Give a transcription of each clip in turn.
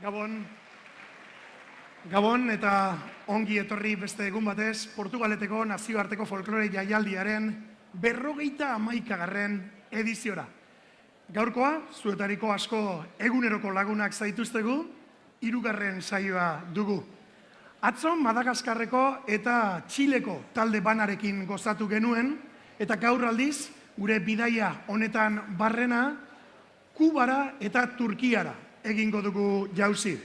Gabon. Gabon eta ongi etorri beste egun batez Portugaleteko nazioarteko folklore jaialdiaren 51. ediziora. Gaurkoa, zuetariko asko eguneroko lagunak zaituztegu, 3. saioa dugu. Atzo Madagaskarreko eta Txileko talde banarekin gozatu genuen, eta gaur aldiz, gure bidaia honetan barrena, Kubara eta Turkiara egingo dugu jauzi.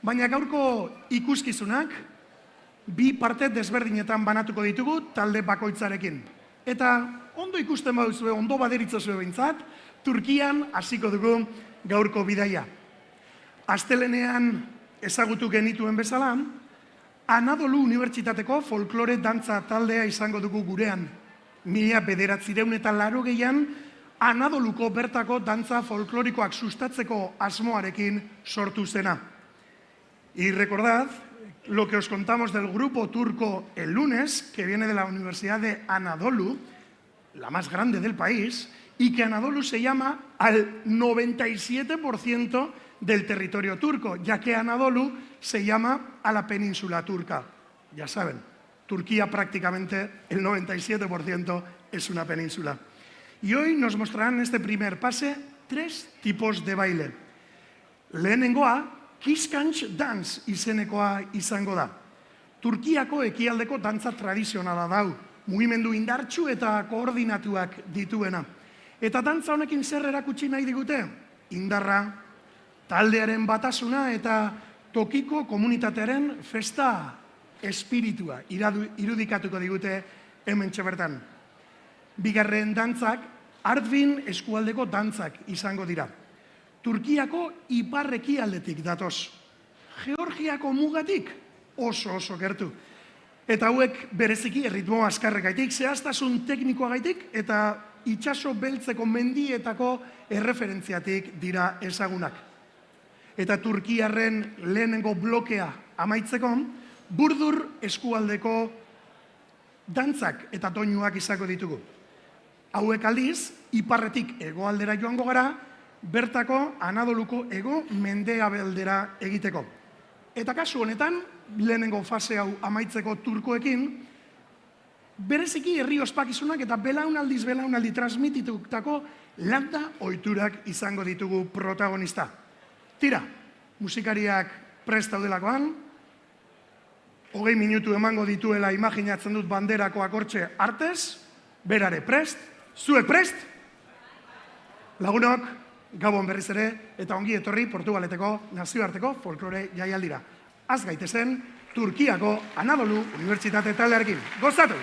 Baina gaurko ikuskizunak, bi parte desberdinetan banatuko ditugu talde bakoitzarekin. Eta ondo ikusten baduzue, ondo baderitzozue behintzat, Turkian hasiko dugu gaurko bidaia. Astelenean ezagutu genituen bezala, Anadolu Unibertsitateko folklore dantza taldea izango dugu gurean. 1980an Anadoluko bertako dantza folklorikoak sustatzeko asmoarekin sortu zena. Y recordad lo que os contamos del grupo turco el lunes, que viene de la Universidad de Anadolu, la más grande del país, y que Anadolu se llama al 97% del territorio turco, ya que Anadolu se llama a la península turca. Ya saben, Turquía prácticamente el 97% es una península. Y hoy nos mostrarán en este primer pase 3 tipos de baile. Lehenengoa, Kiskantz dance izenekoa izango da. Turkiako ekialdeko dantza tradizionala dau, mugimendu indartsu eta koordinatuak dituena. Eta dantza honekin zer erakutsi nahi digute? Indarra, taldearen batasuna eta tokiko komunitatearen festa espiritua irudikatuko digute hementxe bertan. Bigarren dantzak, Artvin eskualdeko dantzak izango dira. Turkiako ipar-ekialdetik datoz. Georgiako mugatik oso gertu. Eta hauek bereziki erritmo azkarregaitik, zehaztasun teknikoagaitik eta itsaso beltzeko mendietako erreferentziatik dira ezagunak. Eta Turkiarren lehenengo blokea amaitzeko, Burdur eskualdeko dantzak eta doinuak izango ditugu. Hauek aldiz, iparretik hegoaldera joango gara, bertako Anadoluko hego mendeabaldera egiteko. Eta kasu honetan, lehenengo fase hau amaitzeko turkoekin, bereziki herri ospakizunak eta belaunaldi transmititutako landa ohiturak izango ditugu protagonista. Tira, musikariak prest daudelakoan, 20 minutu emango dituela imaginatzen dut banderako akortxe artez, berare prest, zuek prest? Lagunok, Gabon berriz ere, eta ongi etorri Portugaleteko nazioarteko folklore jaialdira. Az gaitezen, Turkiako Anadolu Unibertsitate taldearekin. Gozatu!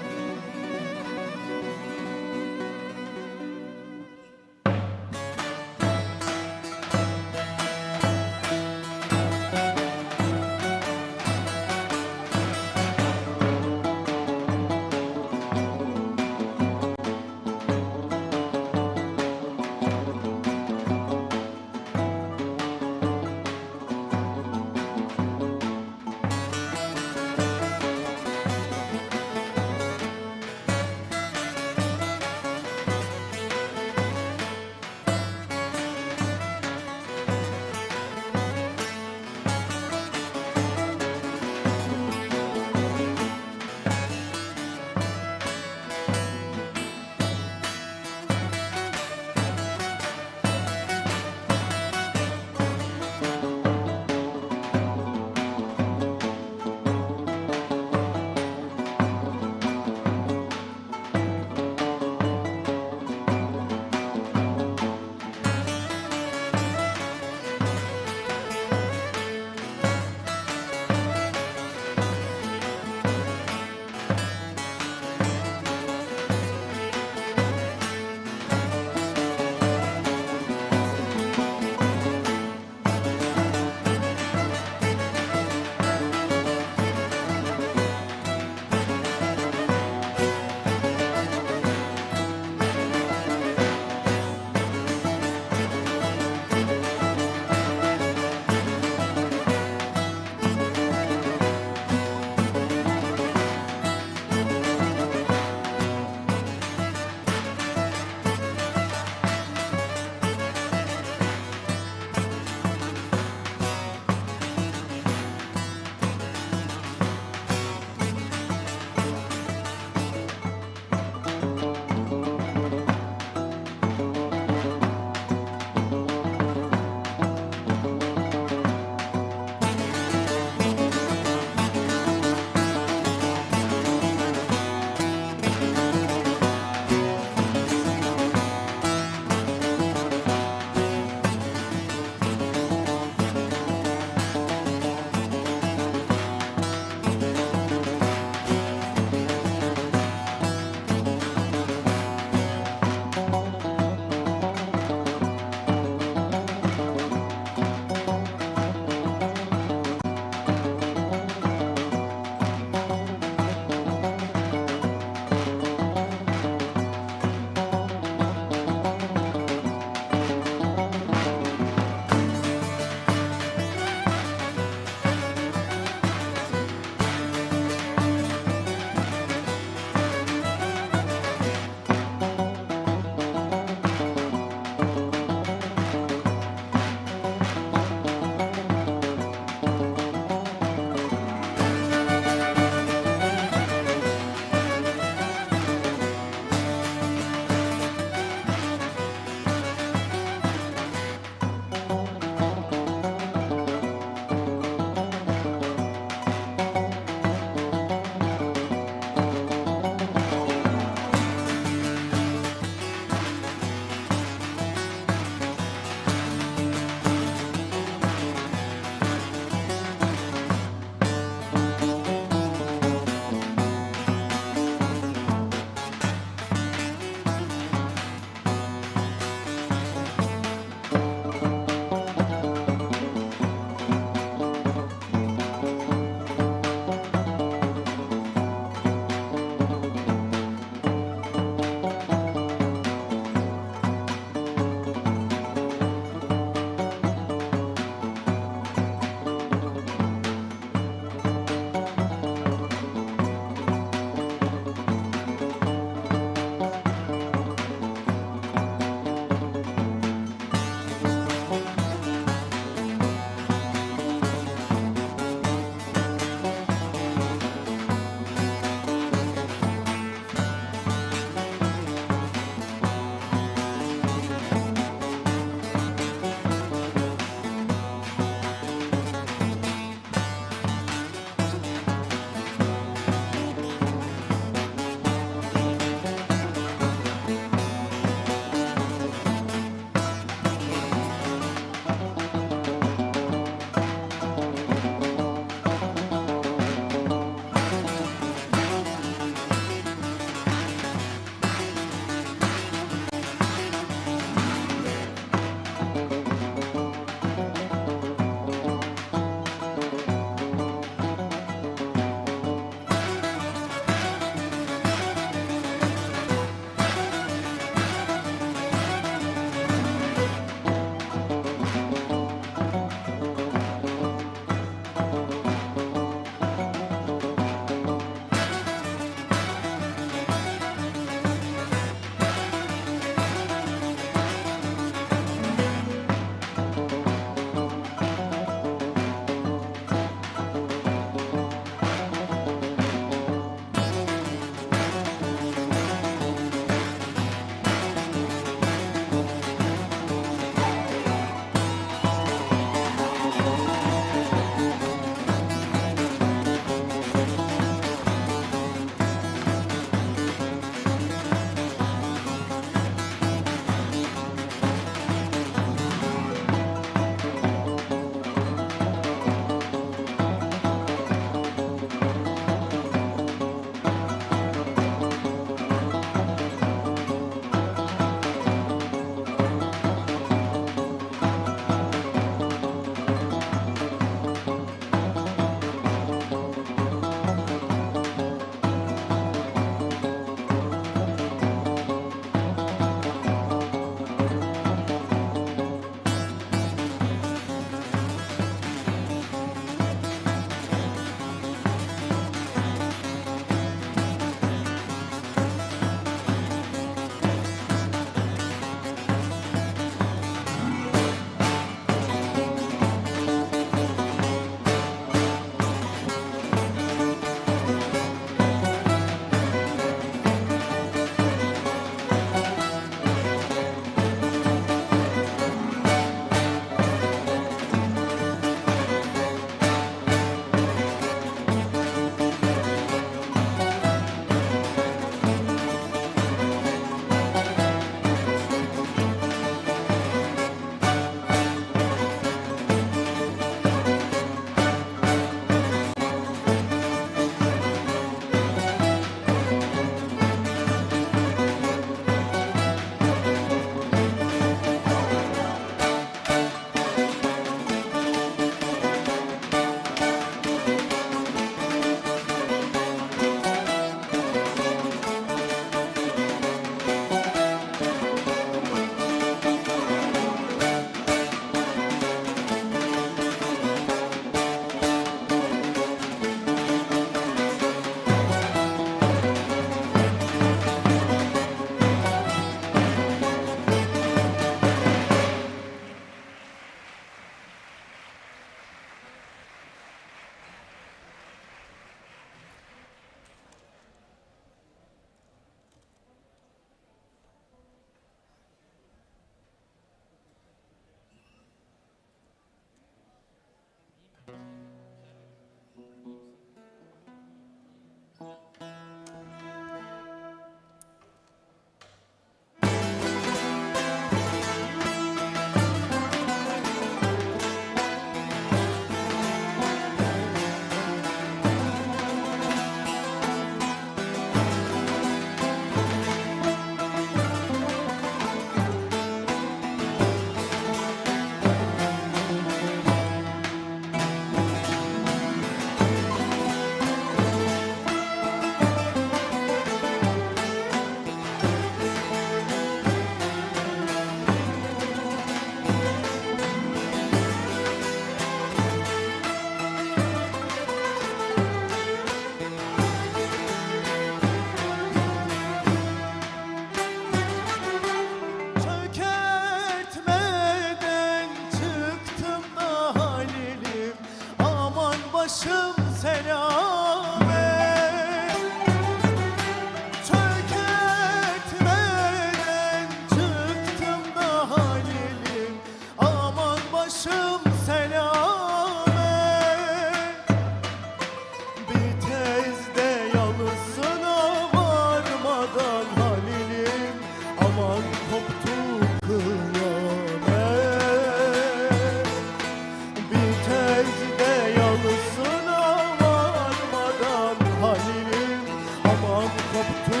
koptu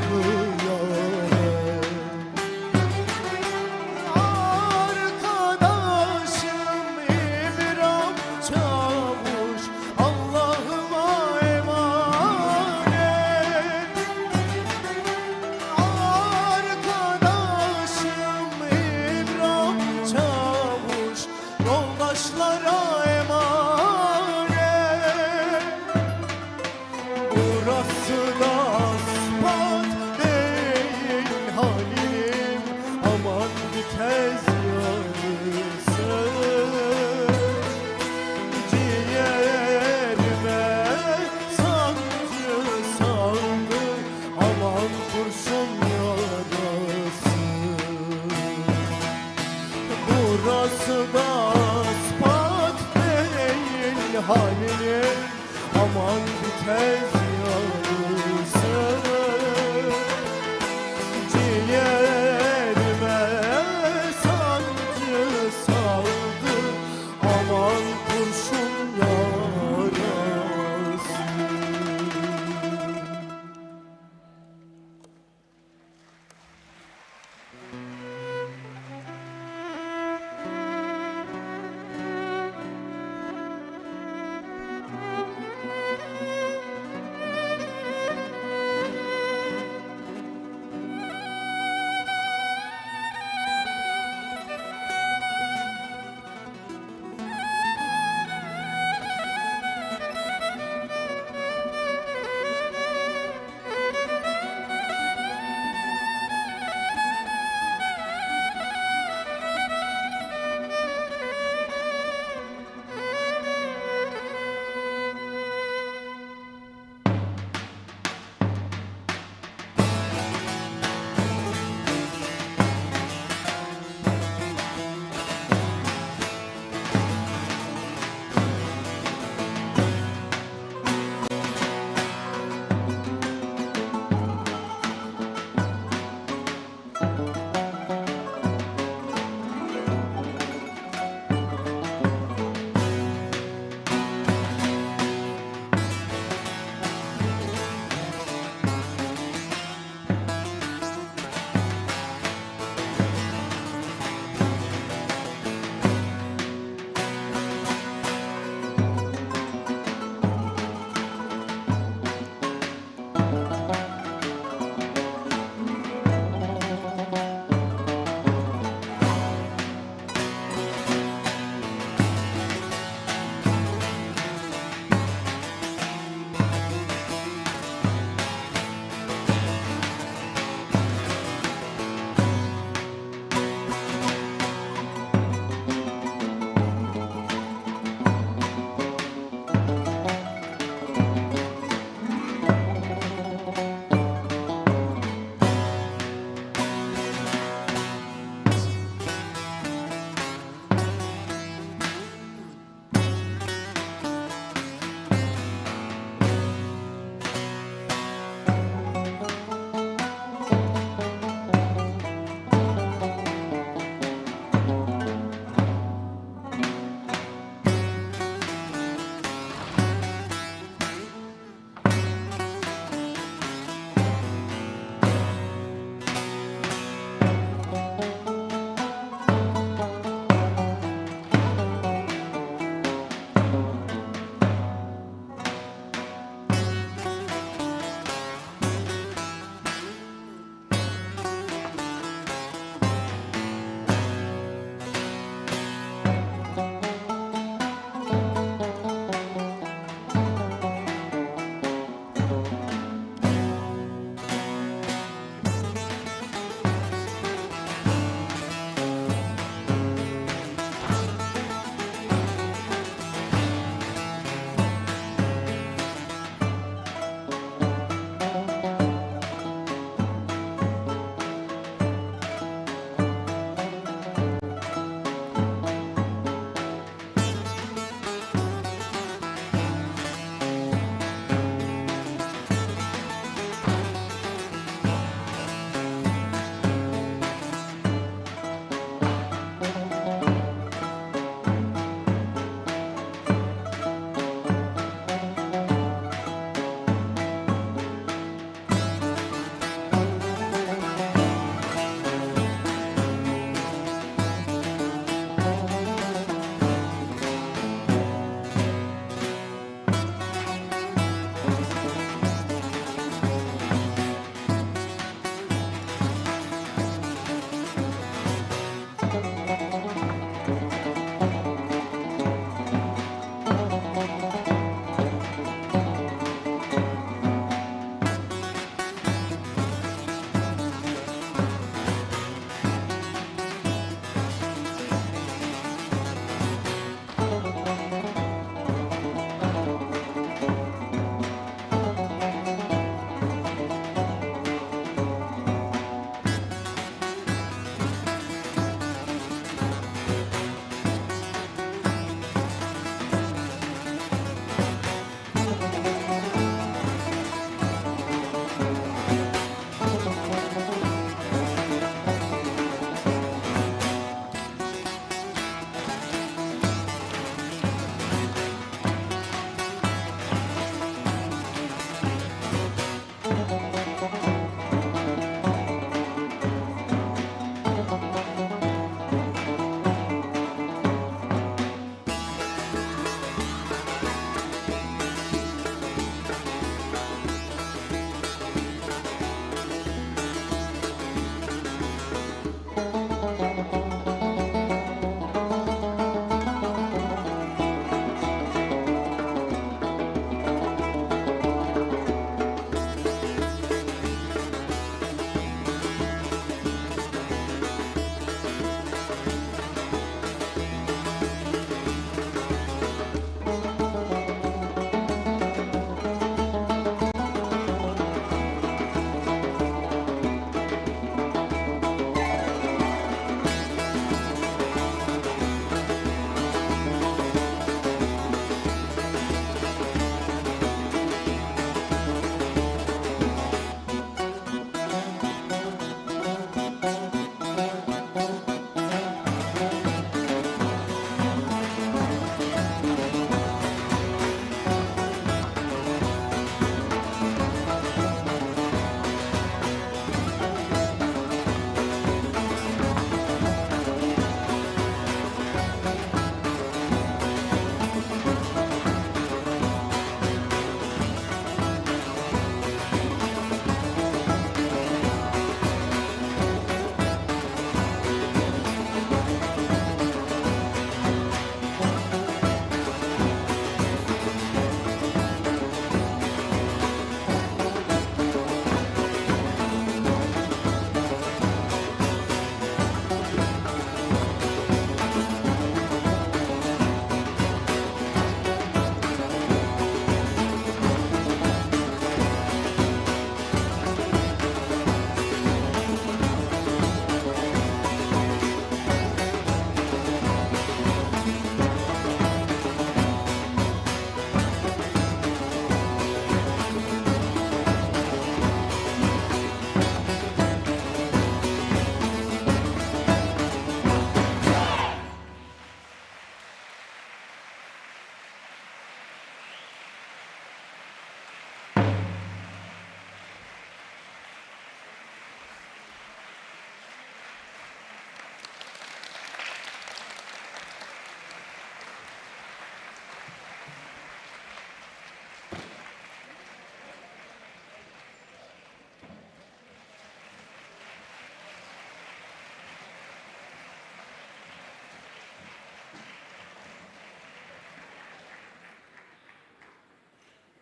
kıyamet. Arkadaşım İbrahim Çavuş Allah'ıma emanet. Arkadaşım İbrahim Çavuş yoldaşlara emanet. Burası da asfalt değil halim, aman bir tez yarısı. Ciğerime sancı saldı, aman kurşun yarası. Burası da asfalt değil halim, aman bir tez yarısı. Ciğerime sancı saldı, aman kurşun yarası.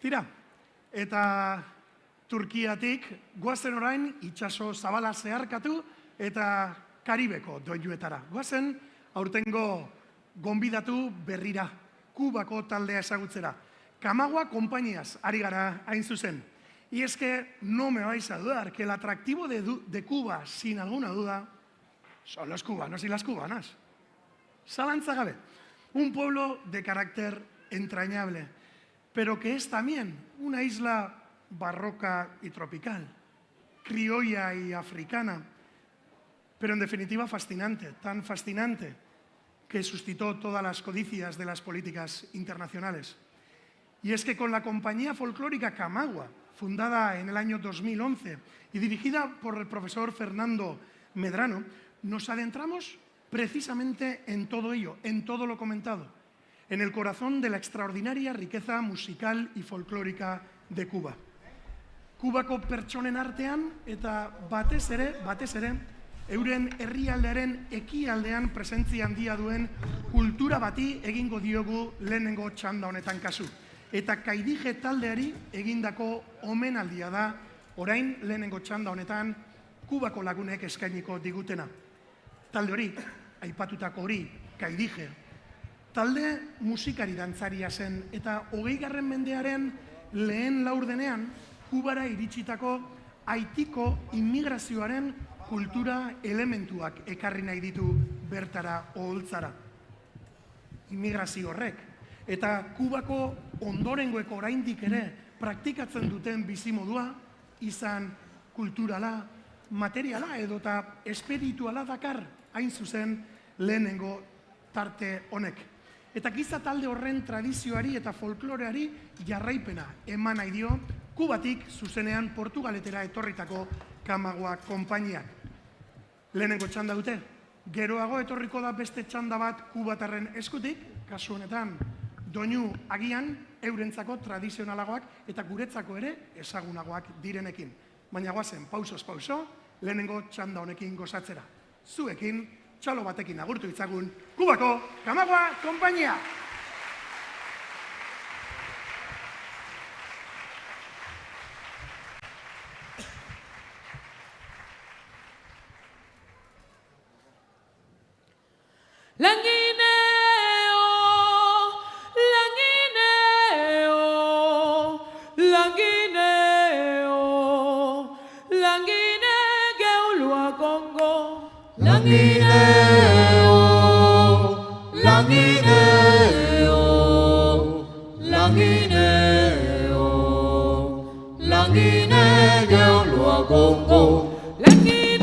Tira, eta Turkiatik goazen orain itsaso zabala zeharkatu eta Karibeko doinuetara. Goazen aurtengo gonbidatu berrira, Kubako taldea ezagutzera. Camagua Compañías ari gara hain zuzen. Y es que no me vais a dudar que el atractivo de Cuba, sin alguna duda, son los cubanos y las cubanas. Zalantza gabe, un pueblo de carácter entrañable, pero que es también una isla barroca y tropical, criolla y africana, pero en definitiva fascinante, tan fascinante que suscitó todas las codicias de las políticas internacionales. Y es que con la compañía folclórica Camagua, fundada en el año 2011 y dirigida por el profesor Fernando Medrano, nos adentramos precisamente en todo ello, en todo lo comentado, en el corazón de la extraordinaria riqueza musical y folclórica de Cuba. Kubako pertsonen artean eta batez ere, euren herrialdearen ekialdean presentzia handia duen kultura bati egingo diogu lehenengo txanda honetan kasu. Eta Kaidije taldeari egindako omenaldia da orain lehenengo txanda honetan Kubako lagunek eskainiko digutena. Talde hori, aipatutako hori, Kaidije, talde musikari dantzaria zen eta 20. mendearen lehen laurdenean Kubara iritsitako Haitiko immigrazioaren kultura elementuak ekarri nahi ditu bertara oholtzara. Immigrazio horrek eta Kubako ondorengoek oraindik ere praktikatzen duten bizimodua izan kulturala, materiala edota espirituala dakar hain zuzen lehenengo tarte honek. Eta giza talde horren tradizioari eta folkloreari jarraipena eman nahi dio Kubatik zuzenean Portugaletera etorritako Camagua Konpainiak. Lehenengo txanda dute, geroago etorriko da beste txanda bat kubatarren eskutik, kasu honetan doinu agian eurentzako tradizionalagoak eta guretzako ere ezagunagoak direnekin. Baina goazen, pausoz pauso, lehenengo txanda honekin gozatzera. Zuekin, txalo batekin agurtu ditzagun, Kubako Camagua Konpainia! Languineo, languineo, languineo, languinege ulua Congo. Languineo, languineo, languineo, languinege ulua Congo. Languineo,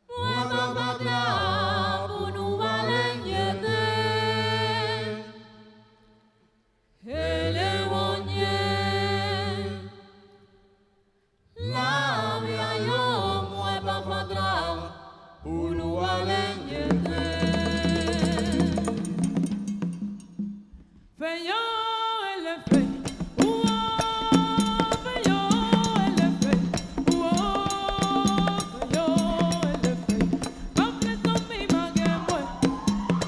Mueva padra punu valenyete. Ele bonye. La via yo mueva padra punu valenyete. Feyo ele fe, feyo ele fe, feyo ele fe. Aunque son mi magemue,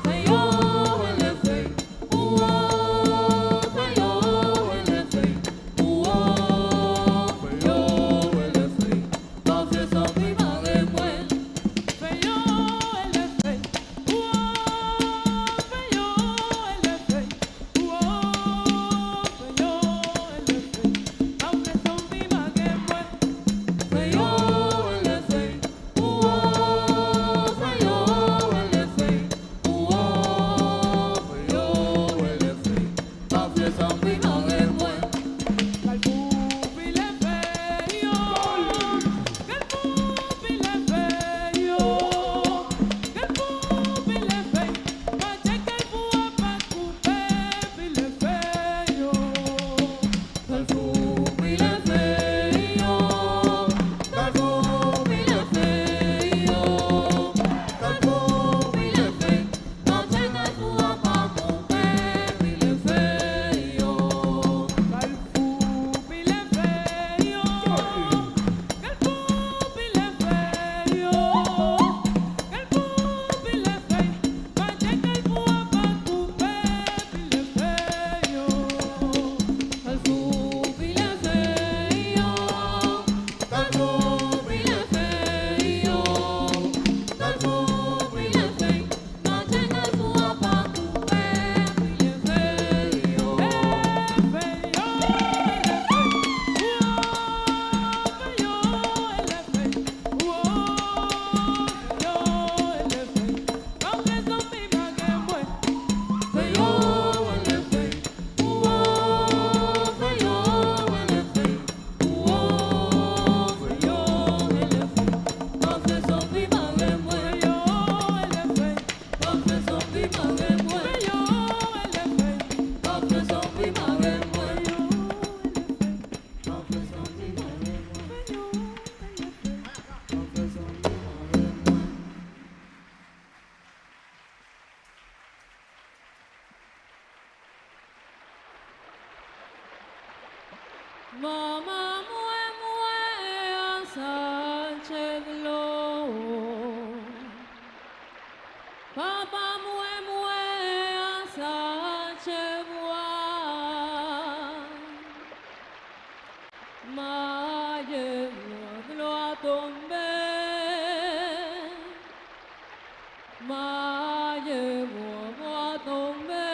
feyo ele fe, feyo ele fe, feyo ele fe. Aunque son mi magemue, feyo ele fe, feyo ele fe. Mama mue mue Sánchez Glo. Papa mue mue Sánchez Bois. Maye Glo a tombe. Maye Glo a tombe.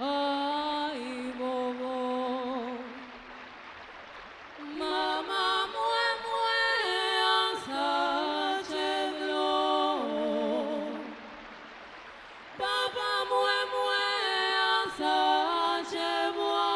Ay, bobo. Mama mue mue Sánchez Glo. Papa mue mue Sánchez Bois.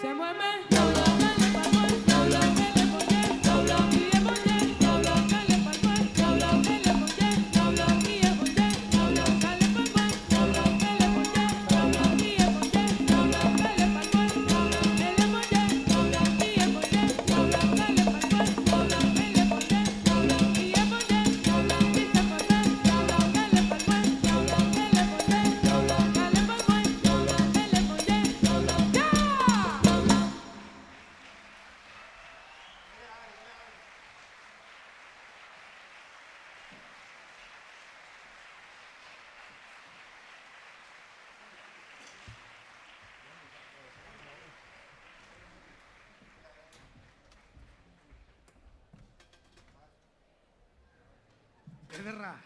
Se mueve, dale palma, dale poche, y el poche, dale palma, dale poche, y el poche, dale palma, dale poche, y el poche, dale palma, dale poche, y el poche, dale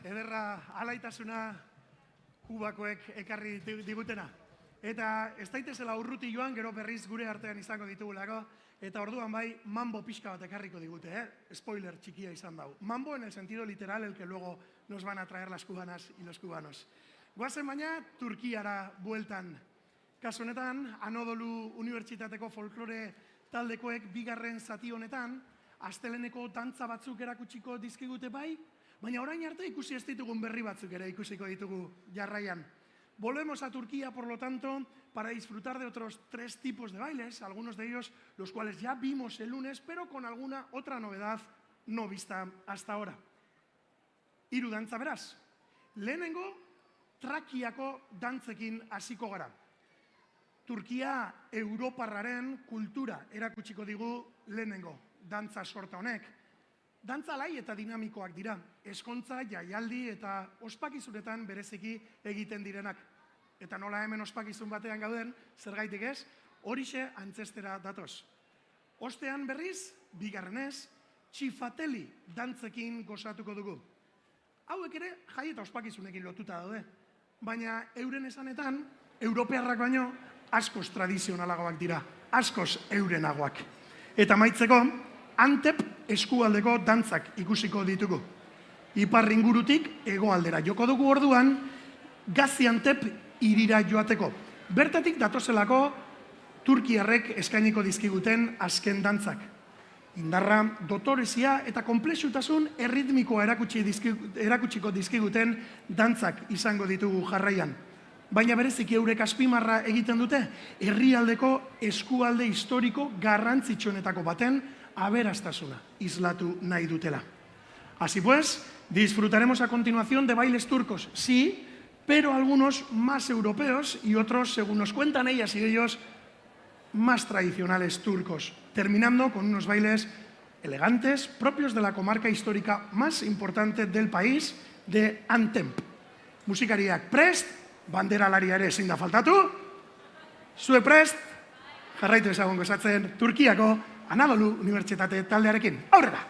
Ederra alaitasuna Kubakoek ekarri digutena. Eta ez daitezela urruti joan, gero berriz gure artean izango ditugulako, eta orduan bai, mambo pixka bat ekarriko digute, Spoiler txikia izan dau. Mambo en el sentido literal, el que luego nos van a traer las cubanas y los cubanos. Guazen baina, Turkiara bueltan. Kasu honetan, Anadolu Unibertsitateko folklore taldekoek bigarren zati honetan, asteleneko dantza batzuk erakutsiko dizkigute bai, baina orain arte ikusi ez ditugun berri batzuk ere ikusiko ditugu jarraian. Volvemos a Turquía, por lo tanto, para disfrutar de otros 3 tipos de bailes, algunos de ellos los cuales ya vimos el lunes, pero con alguna otra novedad no vista hasta ahora. Hiru dantza beraz. Lehenengo, Trakiako dantzekin hasiko gara. Turkia europarraren kultura erakutsiko digu lehenengo dantza sorta honek. Dantza alai eta dinamikoak dira, eskontza, jaialdi eta ospakizunetan bereziki egiten direnak. Eta nola hemen ospakizun batean gauden, zergaitik ez, horixe antzestera datoz. Ostean berriz, bigarrenez, txifateli dantzekin gozatuko dugu. Hauek ere, jai eta ospakizunekin lotuta daude. Baina euren esanetan, europearrak baino, askoz tradizionalagoak dira, askoz eurenagoak. Eta maitzeko, Antep eskualdeko dantzak ikusiko ditugu. Ipar ingurutik hegoaldera joko dugu orduan, Gaziantep hirira joateko. Bertatik datozelako turkiarrek eskainiko dizkiguten azken dantzak. Indarra, dotorezia eta konplexutasun erritmikoa erakutsiko dizkiguten dantzak izango ditugu jarraian. Baina bereziki eurek azpimarra egiten dute, herrialdeko eskualde historiko garrantzitsuenetako baten aberastasuna islatu nahi dutela. Así pues, disfrutaremos a continuación de bailes turcos, sí, pero algunos más europeos y otros, según nos cuentan ellas y ellos, más tradicionales turcos, terminando con unos bailes elegantes propios de la comarca histórica más importante del país, de Antep. Musikariak prest, banderalaria ere ezin da faltatu, zue prest, jarraitu ezagun gozatzen Turkiako Anadolu Unibertsitate taldearekin. Aurrera!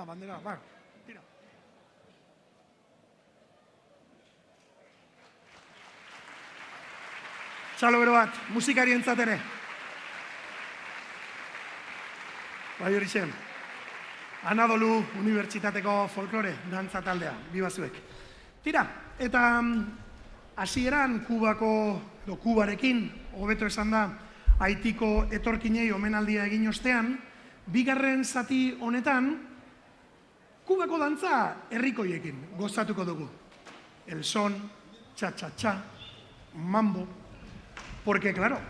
Bandera, ba, tira. Txalo bero bat, musikarientzat ere. Bai hori zen. Anadolu Unibertsitateko folklore dantza taldea, bibazuek. Tira, eta hasieran Kubarekin, hobeto esan da, Haitiko etorkinei omenaldia egin ostean, bigarren zati honetan, Kubako dantza herrikoiekin gozatuko dugu. El son, cha-cha-cha, mambo. Porque claro,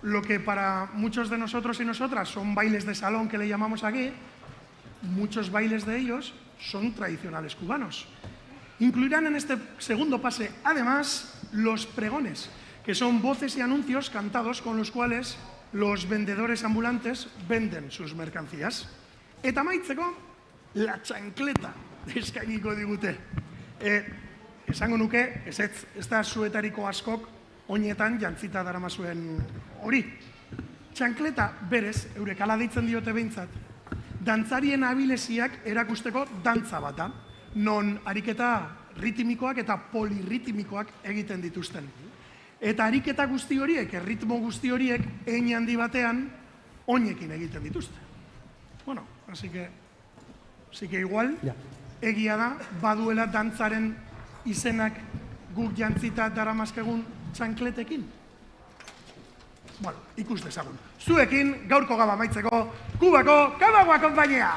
lo que para muchos de nosotros y nosotras son bailes de salón que le llamamos aquí, muchos bailes de ellos son tradicionales cubanos. Incluirán en este segundo pase, además, los pregones, que son voces y anuncios cantados con los cuales los vendedores ambulantes venden sus mercancías. Eta amaitzeko, la chancleta eskainiko digute. Esango nuke, ez da zuetariko askok oinetan jantzita daramazuen hori. Txankleta berez, eurek ala deitzen diote behintzat, dantzarien abilesiak erakusteko dantza bat da, non ariketa ritmikoak eta polirritmikoak egiten dituzten. Eta ariketa guzti horiek, erritmo guzti horiek, hein handi batean, oinekin egiten dituzte. Bueno, así que igual, egia da, baduela dantzaren izenak guk jantzita daramazkegun txankletekin. Bueno, ikus dezagun. Zuekin, gaurko gaba maitzeko, Kubako Kabagoa konpainia!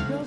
Yo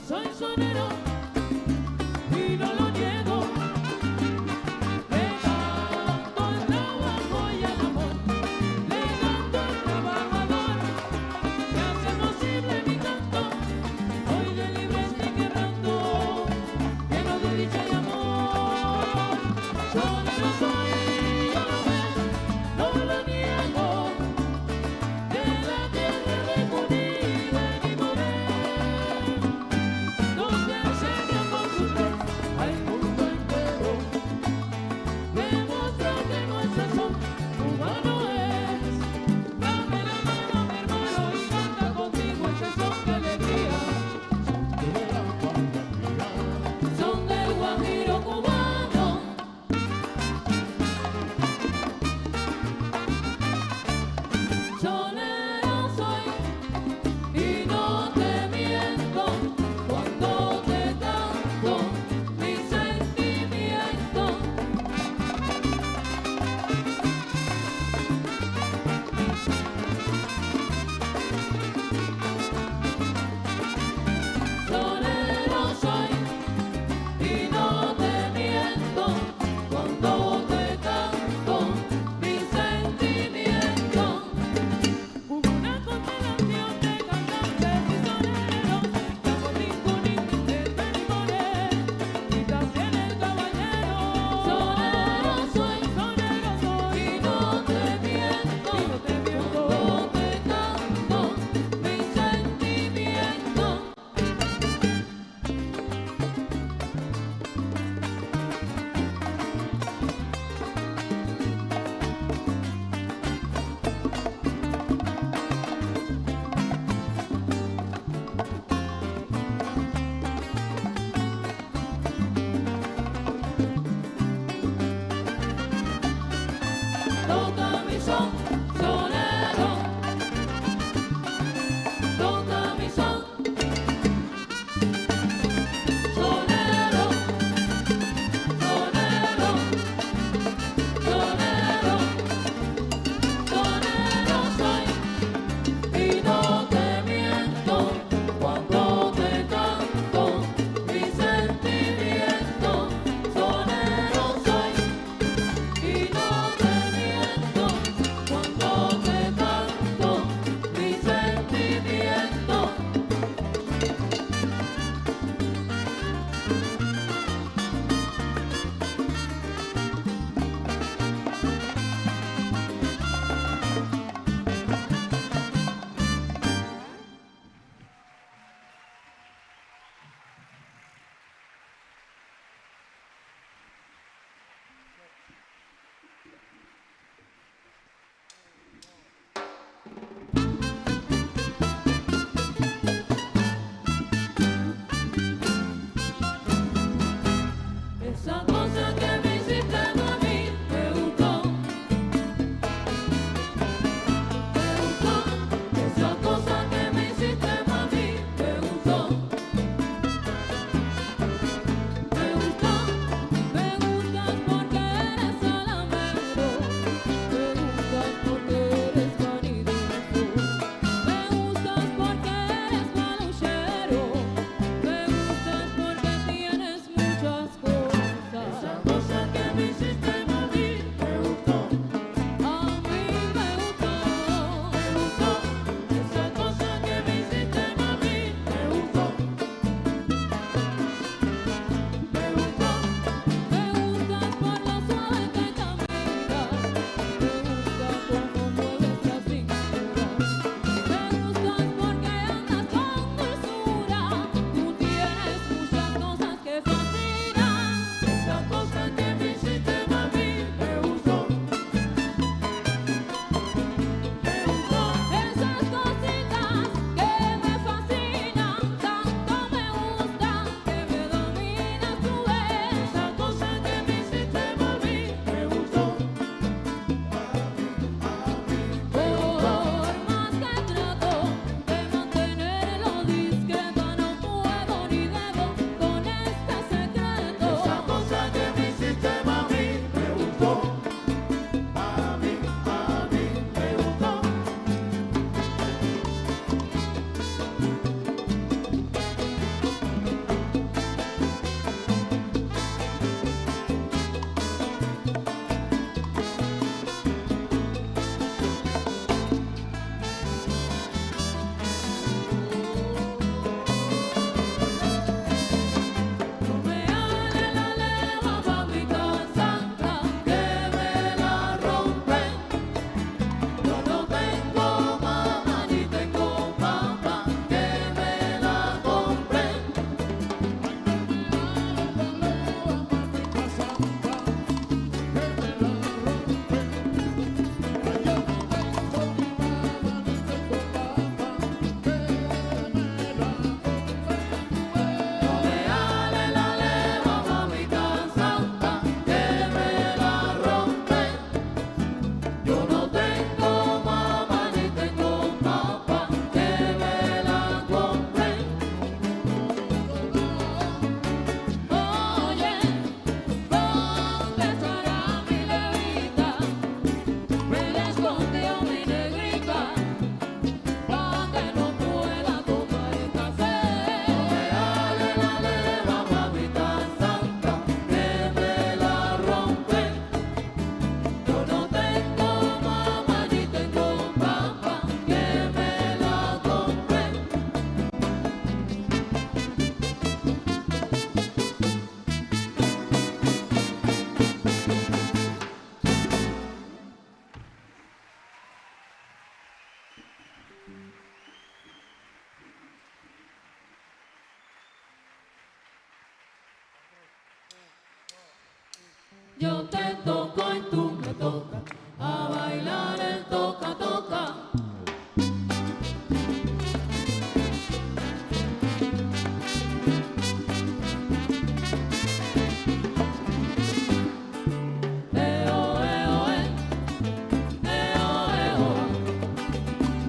Yo te toco y tú me tocas a bailar el toca toca.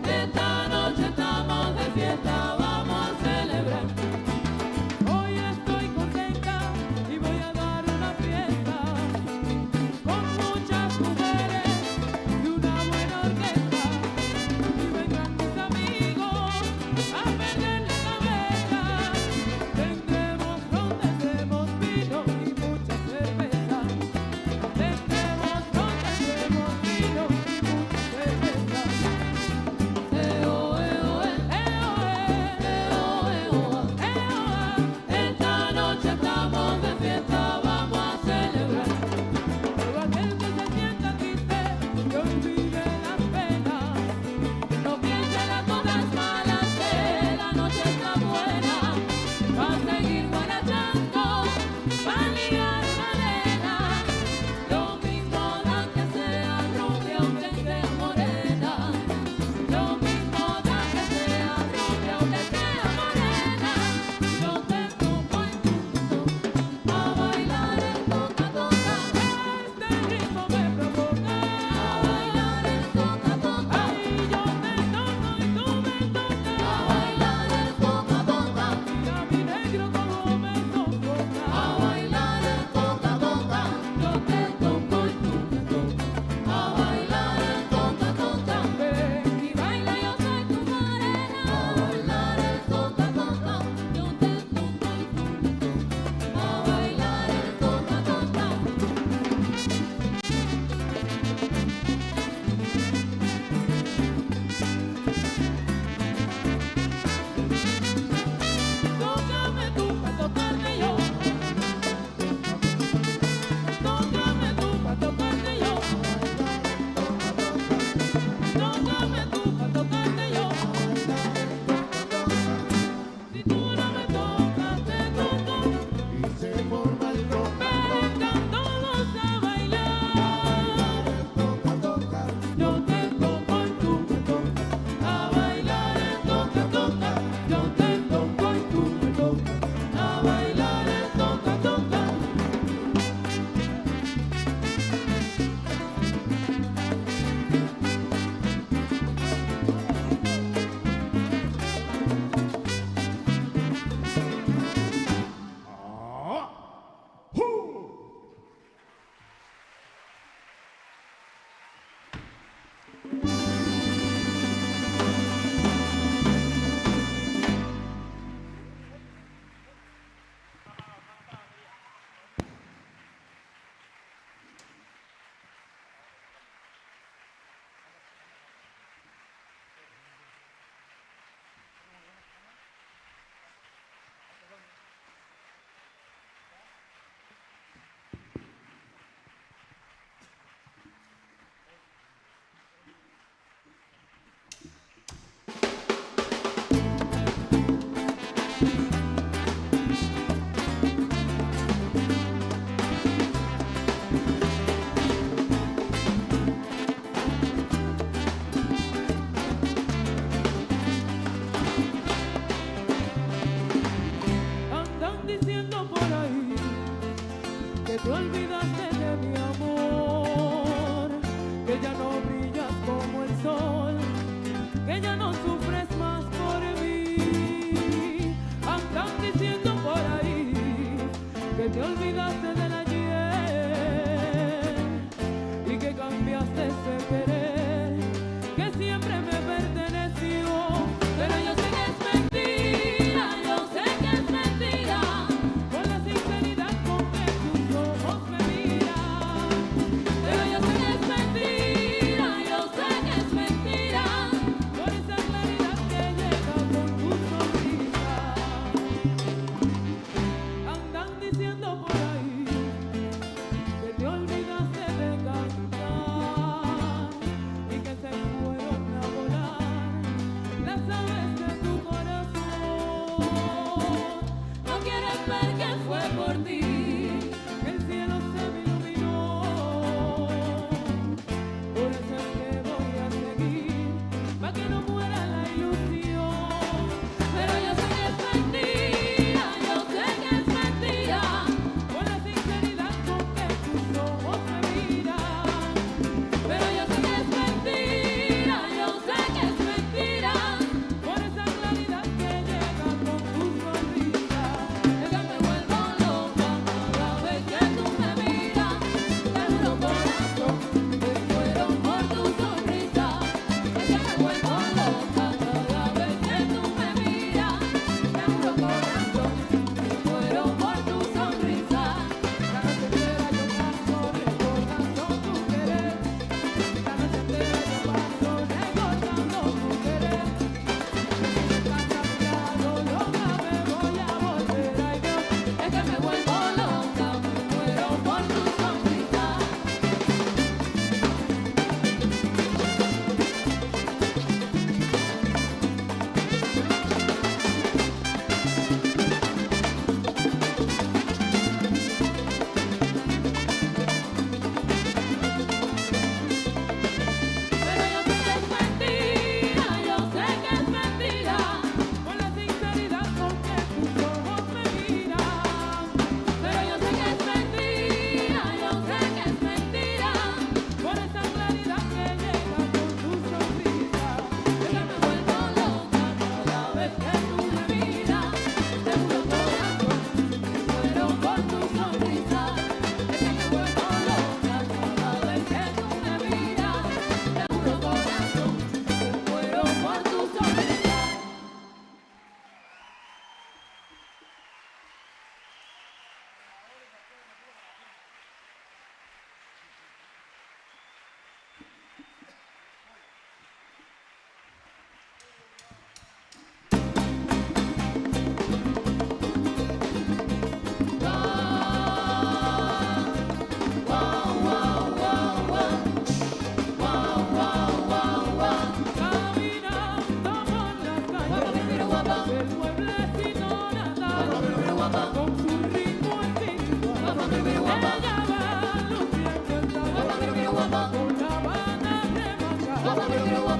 Esta noche estamos de fiesta, vamos a celebrar. Hoy estoy contenta y voy a dar una fiesta.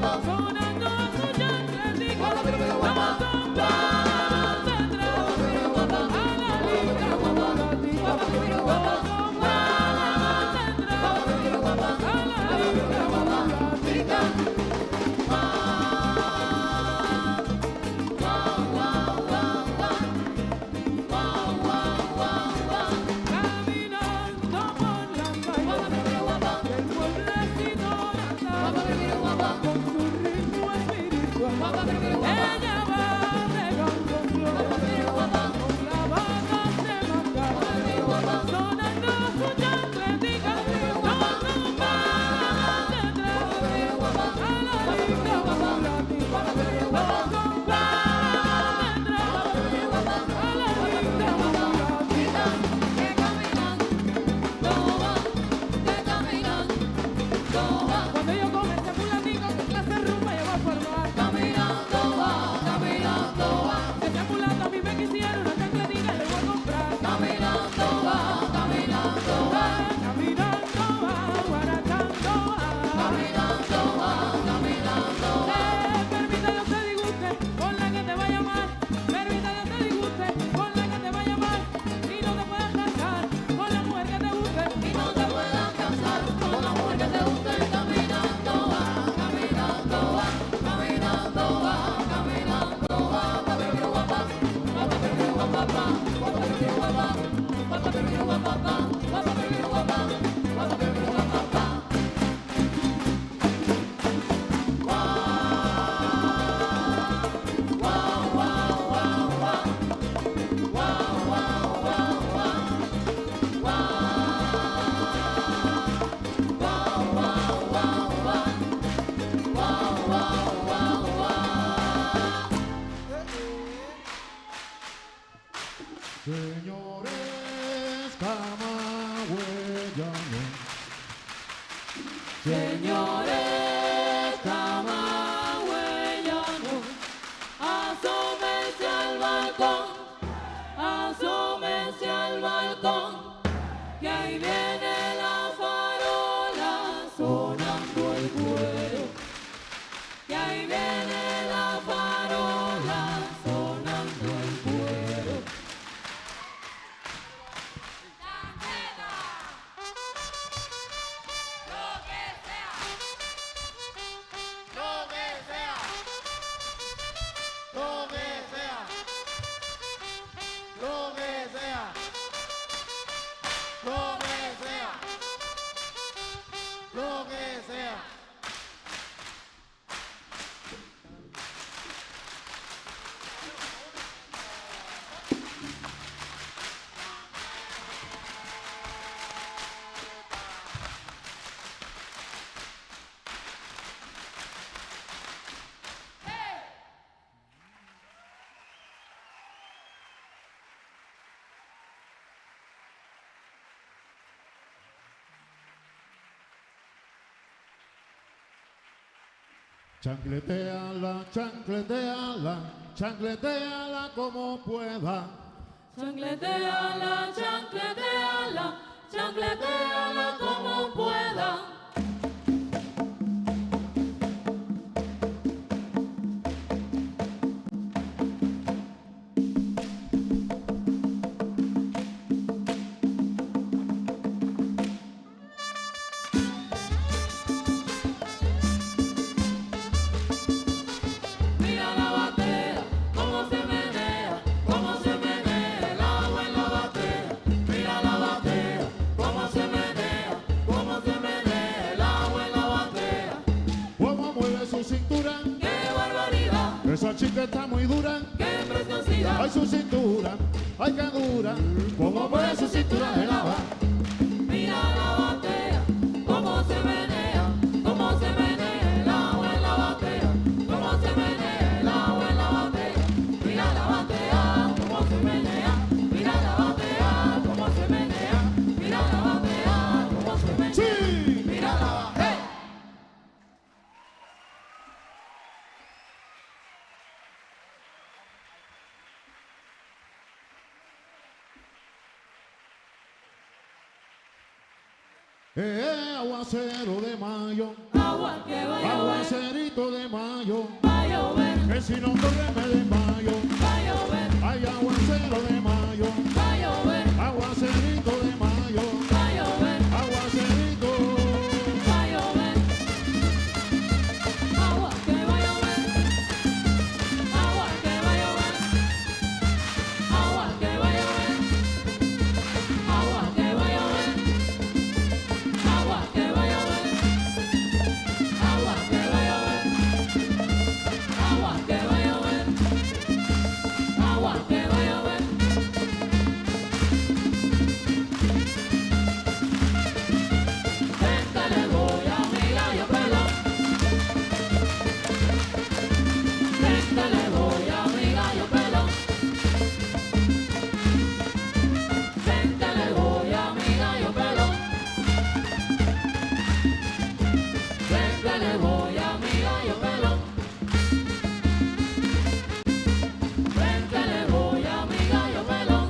sonando su chancletica, no son palmas atrás, a la linda mulatica, no son palmas atrás, a la linda mulatica. Caminando por las calles del pueblecito natal, con su ritmo espiritual, ella va regando flores con la bata de mangar, sonando su chancletica, no son palmas detrás, a la linda mulatica, no son palmas detrás, a la linda mulatica. Cuando yo come ese mulatico, ¿qué clase de rumba yo voy a formar? Si ese mulato a mí me quisiera una chancletica, le voy a comprar. Caminando va, guarachando va. Permita Dios te disguste con la que te va a llamar. Permita Dios te disguste con la que te va a llamar. Y no te puedas casar con la mujer que te guste. Y no te puedas casar con la mujer que te guste. Caminando va, Señores, camagüeyanos. Señores camagüeyanos, asómense al balcón, que ahí viene la farola sonando el cuero, que ahí viene la farola sonando el cuero. Chancleteala, chancleteala, chancleteala como pueda. Chancleteala, chancleteala, chancleteala como pueda. Mira la batea, cómo se menea el agua en la batea. Mira la batea, cómo se menea el agua en la batea. Cómo mueve su cintura, ¡Qué barbaridad! esa chica está muy dura. ¡Qué preciosidad! Ay, su cintura, ay, que dura. Cómo mueve su cintura el agua. Mira la batea, cómo se menea el agua en la batea. Cómo se menea el agua en la batea. Mira la batea, cómo se menea. Mira la batea, cómo se menea. Mira la batea, cómo se menea. ¡Sí! Mira la batea. Aguacero de mayo, agua que va a llover, aguacerito de mayo, va a llover, que si no corre me desmayo. va a llover, Ay, aguacero de mayo, va a llover, aguacerito de mayo, va a llover, aguacerito. va a llover, agua que va a llover, agua que va a llover, agua que va a llover, agua que va a llover, agua que va a llover, agua que va a llover, agua que va a llover, agua que va a llover. Vente le voy a mi gallo pelón. Vente le voy a mi gallo pelón. Vente le voy a mi gallo pelón. Vente le voy a mi gallo pelón. Vente le voy a mi gallo pelón.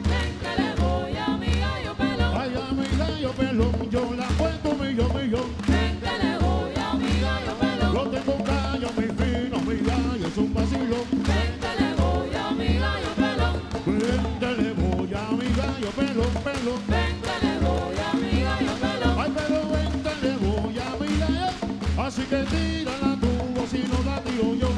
Vente le voy a mi gallo pelón. Ay, a mi gallo pelón, yo la cuento millón. Vente le voy a mi gallo pelón. Yo tengo un gallo muy fino, mi gallo es un vacilo. Vente le voy a mi gallo pelón. Vente, le voy a mi gallo pelón. Vente le voy a mi gallo pelón. Ay, pero vente, le voy a mi gallo. Así que tírala tú, o si no la tiro yo.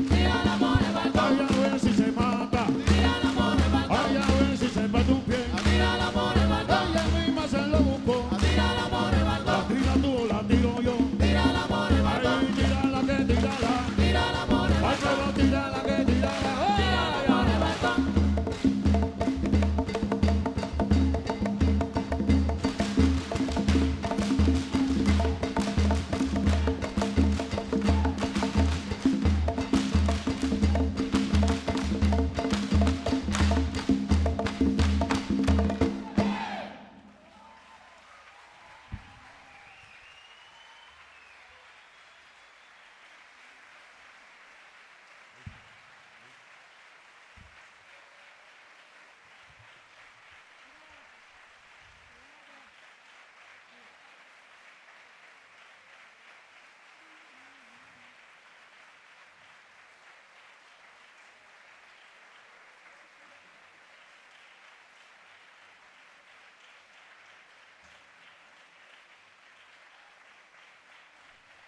Tira la por el balcón. Ay, a ver si se mata. Tira la por el balcón. Ay, a ver si se parte un pie. Tira la por el balcón. Ella misma se lo buscó. Tira la por el La balcón. tira tú o la tiro yo. Tira la por el balcón. Ay, tírala que tírala. Tira la por el Ay, balcón. pero tírala que tírala. Tira la por el balcón.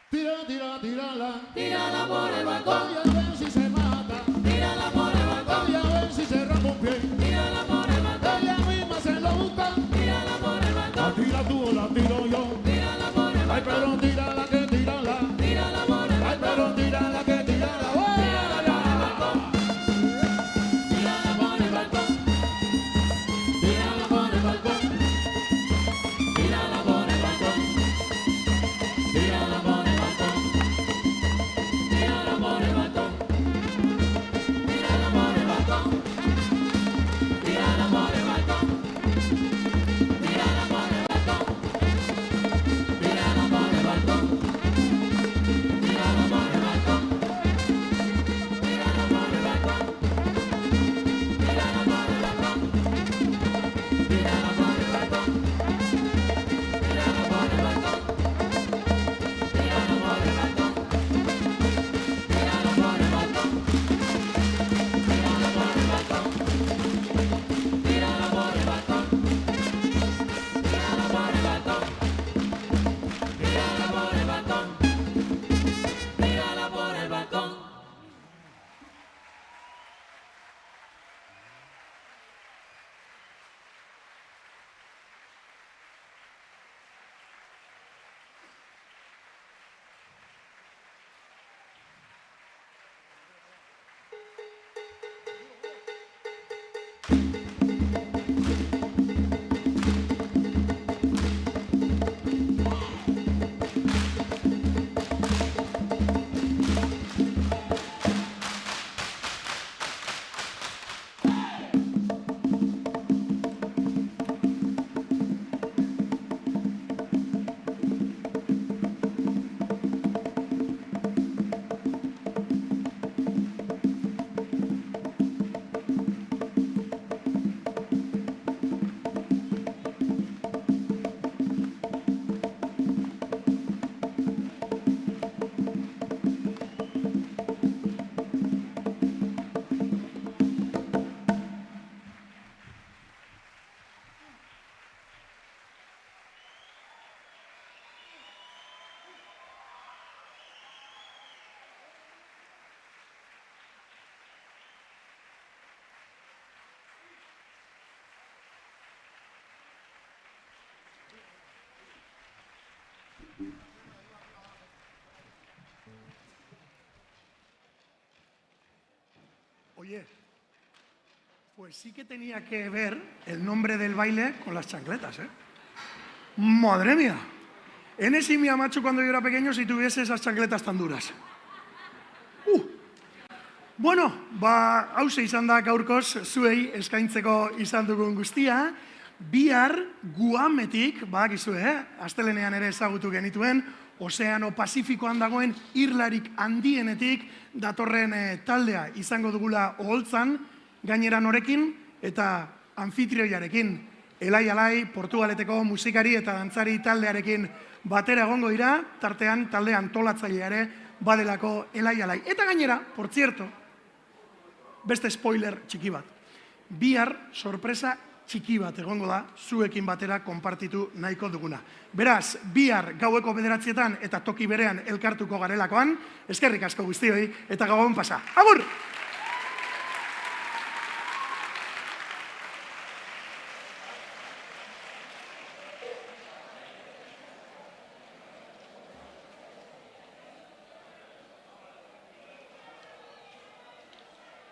Tírala. Tira la por el balcón. Ay, a ver si se mata. Tira la por el balcón. Ay, a ver si se rompe un pie. Tira la por el balcón. Ella misma se lo busca. Tira la por el La balcón. tira tú o la tiro yo. Tira la por el Ay, balcón. pero tírala que tírala. Tira la por el Ay, balcón. pero tírala que tírala. Tira la por el balcón. Tira la por el balcón. Tira la por el balcón. Tira la por el balcón. Tira la por el balcón. Tira la por el balcón. Tira la por el balcón. Tira la por el balcón. Tira la por el balcón. Oye, pues sí que tenía que ver el nombre del baile con las chancletas, ¿eh? Madre mía. Enes y mi amacho cuando yo era pequeño si tuviese esas chancletas tan duras. Bueno, hause izan da gaurkoz zuei eskaintzeko izan dugun guztia. Bihar Guametik, badakizue, astelenean ere ezagutu genituen, Ozeano Pazifikoan dagoen irlarik handienetik datorren taldea izango dugula oholtzan, gainera norekin eta anfitrioiarekin. Elai, Portugaleteko musikari eta dantzari taldearekin batera egongo dira, tartean talde antolatzailea ere badelako Elai. Eta gainera, por cierto, beste spoiler txiki bat. Bihar sorpresa txiki bat egongo da, zuekin batera konpartitu nahiko duguna. Beraz, bihar gaueko 9:00 eta toki berean elkartuko garelakoan, eskerrik asko guztioi eta gabon pasa. Agur!